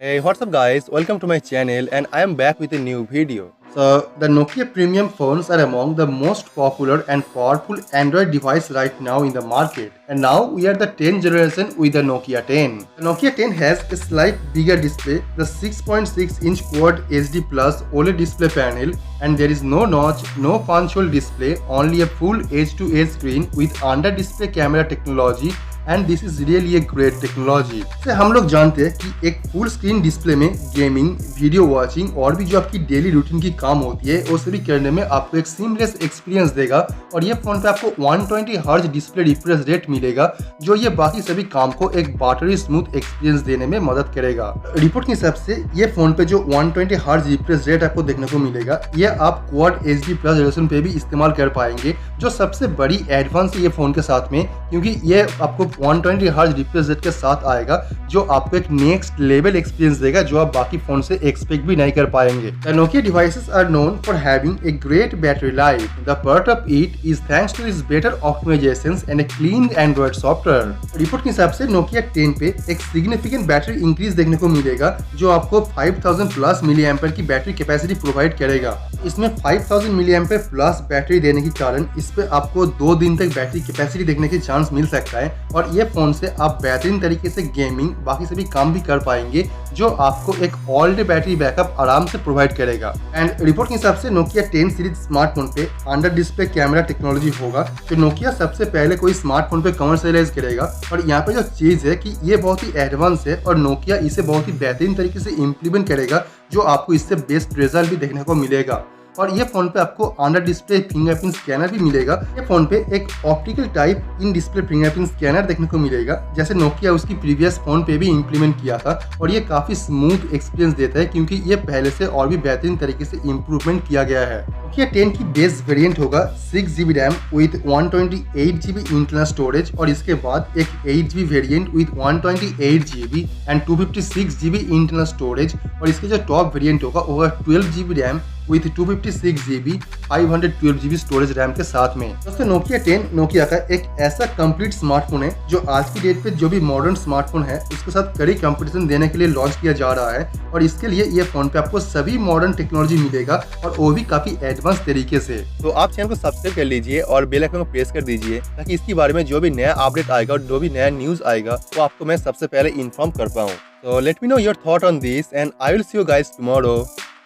Hey, what's up guys? Welcome to my channel and I am back with a new video. So, the Nokia premium phones are among the most popular and powerful Android device right now in the market. And now we are the 10th generation with the Nokia 10. The Nokia 10 has a slight bigger display, the 6.6-inch Quad HD Plus OLED display panel, and there is no notch, no punch hole display, only a full edge-to-edge screen with under-display camera technology. And this is really a great technology. से हम लोग जानते हैं कि एक full screen display में gaming, video watching और भी जो आपकी डेली रूटीन की काम होती है वो सभी करने में आपको एक सीमलेस एक्सपीरियंस देगा। और ये फोन पे आपको 120 हर्ट्ज डिस्प्ले रिफ्रेश रेट मिलेगा जो ये बाकी सभी काम को एक बटरी स्मूथ एक्सपीरियंस देने में मदद करेगा। रिपोर्ट के हिसाब से ये फोन पे जो 120 हर्ट्ज रिफ्रेश रेट आपको देखने को मिलेगा ये आप क्वाड HD प्लस रेजोल्यूशन पे भी इस्तेमाल कर पाएंगे, जो सबसे बड़ी एडवांस है ये फोन के साथ में, क्योंकि ये आपको 120 हर्ट्ज रिफ्रेश रेट के साथ आएगा जो आपको एक नेक्स्ट लेवल एक्सपीरियंस देगा जो आप बाकी फोन से एक्सपेक्ट भी नहीं कर पाएंगे। The Nokia devices are known for having a great battery life. The part of it is thanks to its better optimizations and a clean Android software. Report के हिसाब से Nokia 10 पे एक सिग्निफिकेंट बैटरी इंक्रीज देखने को मिलेगा जो आपको 5000 प्लस मिली एम्पेयर की बैटरी कैपेसिटी प्रोवाइड करेगा। इसमें 5000 मिली एम्पेयर प्लस बैटरी देने के कारण इस पे आपको 2 दिन तक बैटरी कैपेसिटी देखने की चांस मिल सकता है और ये फोन से आप बेहतरीन तरीके से गेमिंग बाकी सभी काम भी कर पाएंगे जो आपको एक ऑल डे बैटरी बैकअप आराम से प्रोवाइड करेगा। एंड रिपोर्ट के हिसाब से Nokia 10 सीरीज स्मार्टफोन पे अंडर डिस्प्ले कैमरा टेक्नोलॉजी होगा जो Nokia सबसे पहले कोई स्मार्टफोन पे कमर्शियलाइज करेगा। और यहाँ पे जो चीज है कि ये बहुत ही एडवांस है और Nokia इसे बहुत ही बेहतरीन तरीके से इम्प्लीमेंट करेगा जो आपको इससे बेस्ट रिजल्ट भी देखने को मिलेगा। और ये फोन पे आपको अंडर डिस्प्ले फिंगरप्रिंट स्कैनर भी मिलेगा। ये फोन पे एक optical type in display fingerprint scanner देखने को मिलेगा जैसे Nokia उसकी प्रीवियस फोन पे भी इम्प्लीमेंट किया था और ये काफी स्मूथ एक्सपीरियंस देता है क्योंकि ये पहले से और भी बेहतरीन तरीके से इम्प्रूवमेंट किया गया है। Nokia 10 की बेस वेरिएंट होगा 6GB RAM with 128GB internal storage और इसके बाद एक 8GB variant with 128GB and 256GB internal storage और इसके जो टॉप वेरिएंट होगा वो 12GB RAM with 256GB 512GB storage RAM के साथ में। दोस्तों Nokia 10 Nokia का एक ऐसा कंप्लीट स्मार्टफोन है जो आज की डेट पे जो भी मॉडर्न स्मार्टफोन है उसके साथ कड़ी कंपटीशन देने के लिए लॉन्च किया जा रहा है और इसके लिए ये फोन पे आपको सभी मॉडर्न टेक्नोलॉजी मिलेगा और वो भी काफी एडवांस तरीके से। तो आप चैनल को सब्सक्राइब कर लीजिए और बेल आइकन को प्रेस कर दीजिए ताकि इसके बारे में जो भी नया अपडेट आएगा और जो भी नया न्यूज आएगा वो आपको मैं सबसे पहले इन्फॉर्म कर पाऊँ। So let me know your thought on this and I will see you guys tomorrow.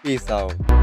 Peace out.